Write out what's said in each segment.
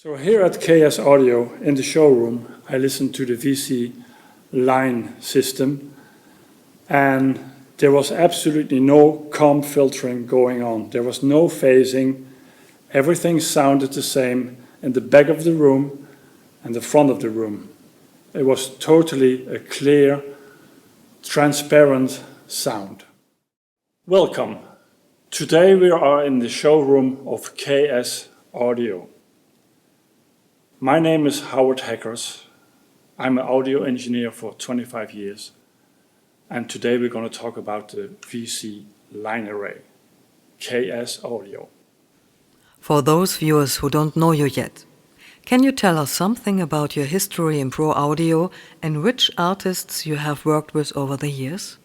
So here at KS Audio in the showroom, I listened to the VC line system, and there was absolutely no comp filtering going on. There was no phasing. Everything sounded the same in the back of the room and the front of the room. It was totally a clear, transparent sound. Welcome. Today we are in the showroom of KS Audio. My name is Howard Hackers. I'm an audio engineer for 25 years. And today we're going to talk about the VC line array, KS Audio. For those viewers who don't know you yet, can you tell us something about your history in pro audio and which artists you have worked with over the years?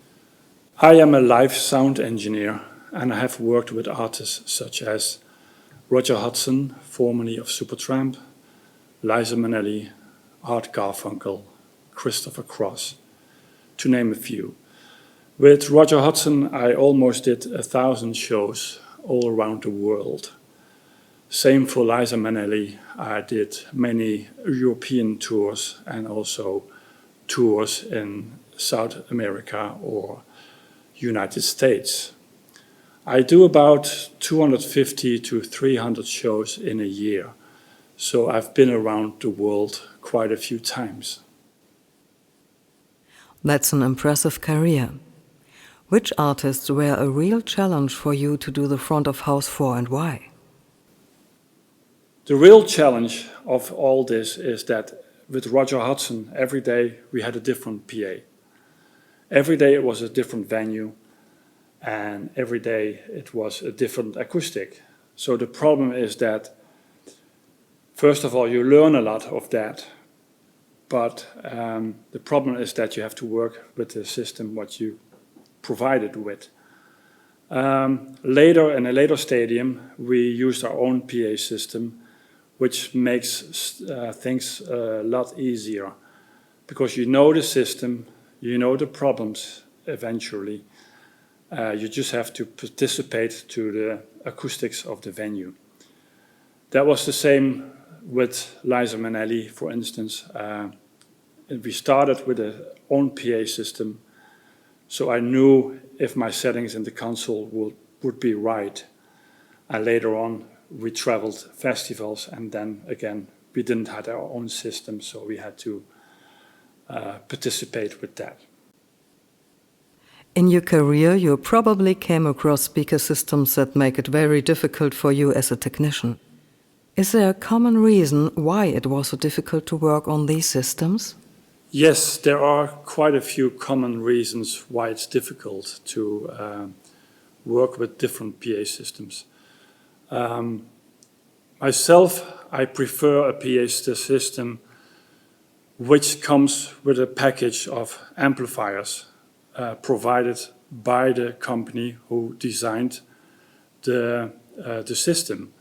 I am a live sound engineer, and I have worked with artists such as Roger Hodgson, formerly of Supertramp, Liza Minneli, Art Garfunkel, Christopher Cross, to name a few. With Roger Hodgson, I almost did 1,000 shows all around the world. Same for Liza Minneli. I did many European tours and also tours in South America or United States. I do about 250 to 300 shows in a year. So I've been around the world quite a few times. That's an impressive career. Which artists were a real challenge for you to do the front of house for, and why? The real challenge of all this is that with Roger Hodgson, every day we had a different PA. Every day it was a different venue, and every day it was a different acoustic. So the problem is that first of all, you learn a lot of that, but the problem is that you have to work with the system what you provided with. Later, in a later stadium, we used our own PA system, which makes things a lot easier, because you know the system, you know the problems eventually. You just have to participate to the acoustics of the venue. That was the same with Liza Minneli, for instance. We started with our own PA system, so I knew if my settings in the console would be right. And later on, we traveled festivals, and then again, we didn't have our own system, so we had to participate with that. In your career, you probably came across speaker systems that make it very difficult for you as a technician. Is there a common reason why it was so difficult to work on these systems? Yes, there are quite a few common reasons why it's difficult to work with different PA systems. Myself, I prefer a PA system which comes with a package of amplifiers provided by the company who designed the system.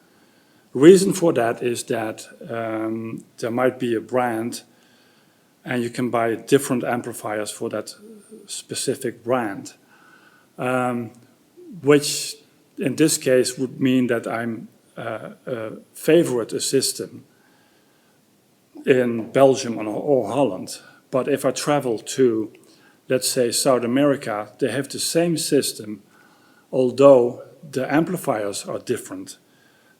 Reason for that is that there might be a brand and you can buy different amplifiers for that specific brand, which in this case would mean that I'm favorite a system in Belgium or Holland. But if I travel to, let's say, South America, they have the same system, although the amplifiers are different.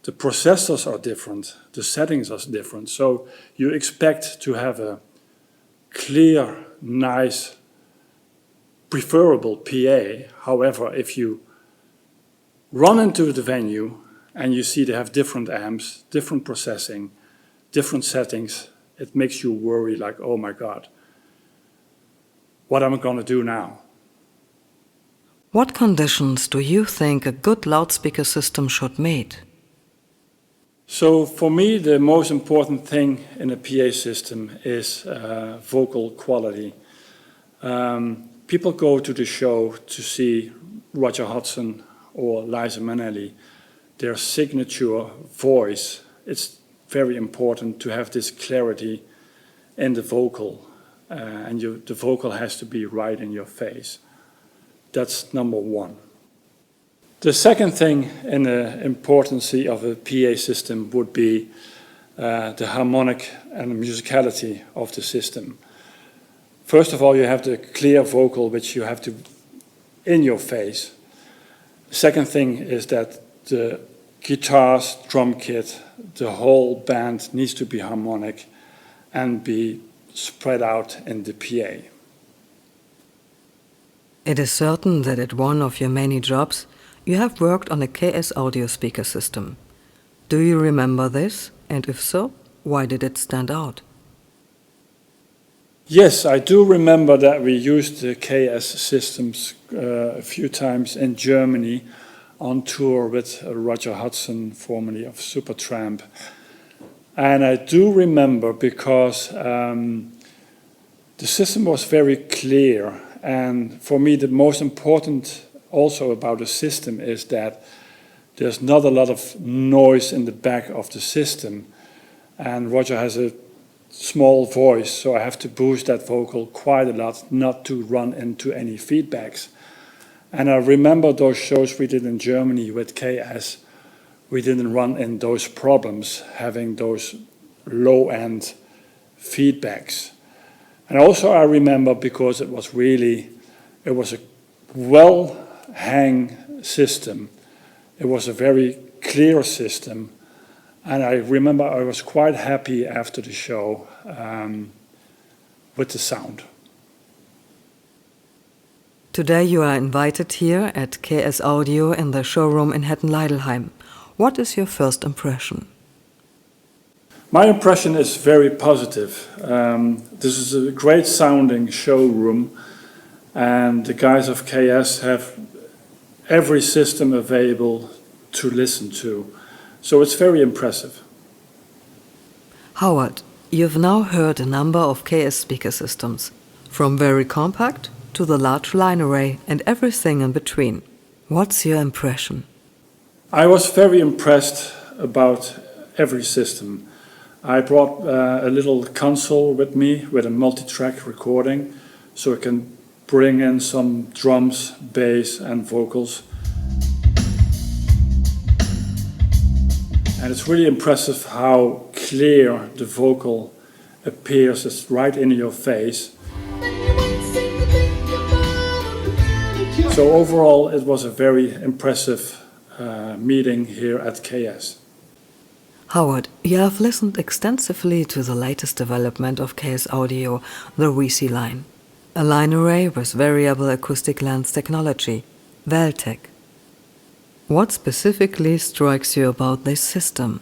The processors are different, the settings are different, so you expect to have a clear, nice, preferable PA. However, if you run into the venue and you see they have different amps, different processing, different settings, it makes you worry like, oh my God, what am I going to do now? What conditions do you think a good loudspeaker system should meet? So for me, the most important thing in a PA system is vocal quality. People go to the show to see Roger Hodgson or Liza Minneli. Their signature voice, it's very important to have this clarity in the vocal. And the vocal has to be right in your face. That's number one. The second thing in the importance of a PA system would be the harmonic and the musicality of the system. First of all, you have the clear vocal, which you have to in your face. The second thing is that the guitars, drum kit, the whole band needs to be harmonic and be spread out in the PA. It is certain that at one of your many jobs, you have worked on a KS audio speaker system. Do you remember this? And if so, why did it stand out? Yes, I do remember that we used the KS systems a few times in Germany on tour with Roger Hodgson, formerly of Supertramp. And I do remember because the system was very clear. And for me, the most important also about the system is that there's not a lot of noise in the back of the system. And Roger has a small voice, so I have to boost that vocal quite a lot, not to run into any feedbacks. And I remember those shows we did in Germany with KS, we didn't run in those problems, having those low-end feedbacks. And also I remember because it was a well-hang system. It was a very clear system. And I remember I was quite happy after the show with the sound. Today you are invited here at KS Audio in the showroom in Hettenleidelheim. What is your first impression? My impression is very positive. This is a great sounding showroom, and the guys of KS have every system available to listen to. So it's very impressive. Howard, you've now heard a number of KS speaker systems, from very compact to the large line array and everything in between. What's your impression? I was very impressed about every system. I brought a little console with me with a multi-track recording, so I can bring in some drums, bass and vocals. And it's really impressive how clear the vocal appears. It's right in your face. So overall, it was a very impressive meeting here at KS. Howard, you have listened extensively to the latest development of KS Audio, the VC line. A line array with variable acoustic lens technology, VALTEC. What specifically strikes you about this system?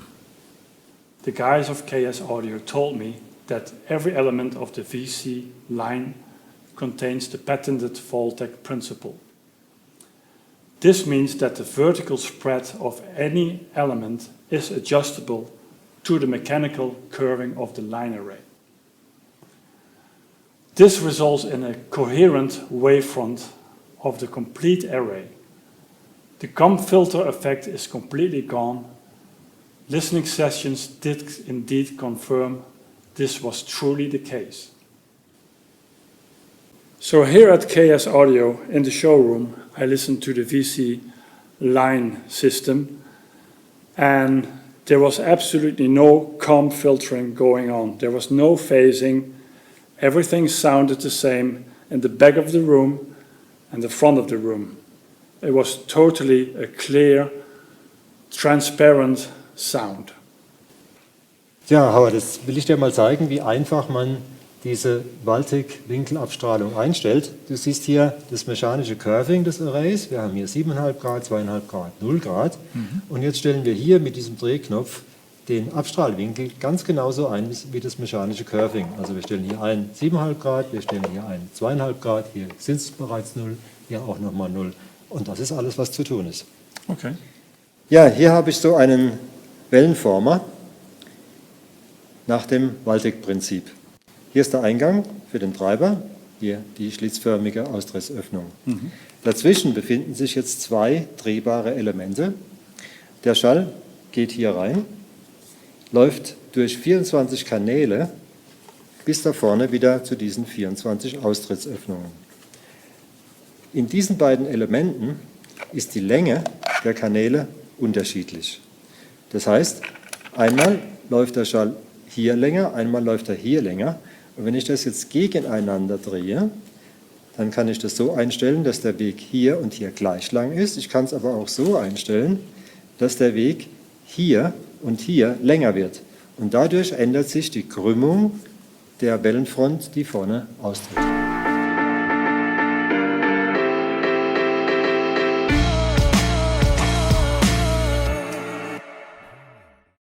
The guys of KS Audio told me that every element of the VC line contains the patented VALTEC principle. This means that the vertical spread of any element is adjustable to the mechanical curving of the line array. This results in a coherent wavefront of the complete array. The gum filter effect is completely gone. Listening sessions did indeed confirm this was truly the case. So here at KS Audio in the showroom, I listened to the VC line system, and there was absolutely no comb filtering going on. There was no phasing. Everything sounded the same in the back of the room and the front of the room. It was totally a clear, transparent sound. Ja, Howard, jetzt will ich dir mal zeigen, wie einfach man diese VALTEC-Winkelabstrahlung einstellt. Du siehst hier das mechanische Curving des Arrays. Wir haben hier 7,5 Grad, 2,5 Grad, 0 Grad. Und jetzt stellen wir hier mit diesem Drehknopf den Abstrahlwinkel ganz genauso ein wie das mechanische Curving. Also wir stellen hier ein 7,5 Grad, wir stellen hier ein 2,5 Grad, hier sind es bereits 0, hier auch nochmal 0. Und das ist alles, was zu tun ist. Okay. Ja, hier habe ich so einen Wellenformer nach dem VALTEC-Prinzip. Hier ist der Eingang für den Treiber, hier die schlitzförmige Austrittsöffnung. Dazwischen befinden sich jetzt zwei drehbare Elemente. Der Schall geht hier rein, läuft durch 24 Kanäle bis da vorne wieder zu diesen 24 Austrittsöffnungen. In diesen beiden Elementen ist die Länge der Kanäle unterschiedlich. Das heißt, einmal läuft der Schall hier länger, einmal läuft er hier länger. Und wenn ich das jetzt gegeneinander drehe, dann kann ich das so einstellen, dass der Weg hier und hier gleich lang ist. Ich kann es aber auch so einstellen, dass der Weg hier und hier länger wird. Und dadurch ändert sich die Krümmung der Wellenfront, die vorne austritt.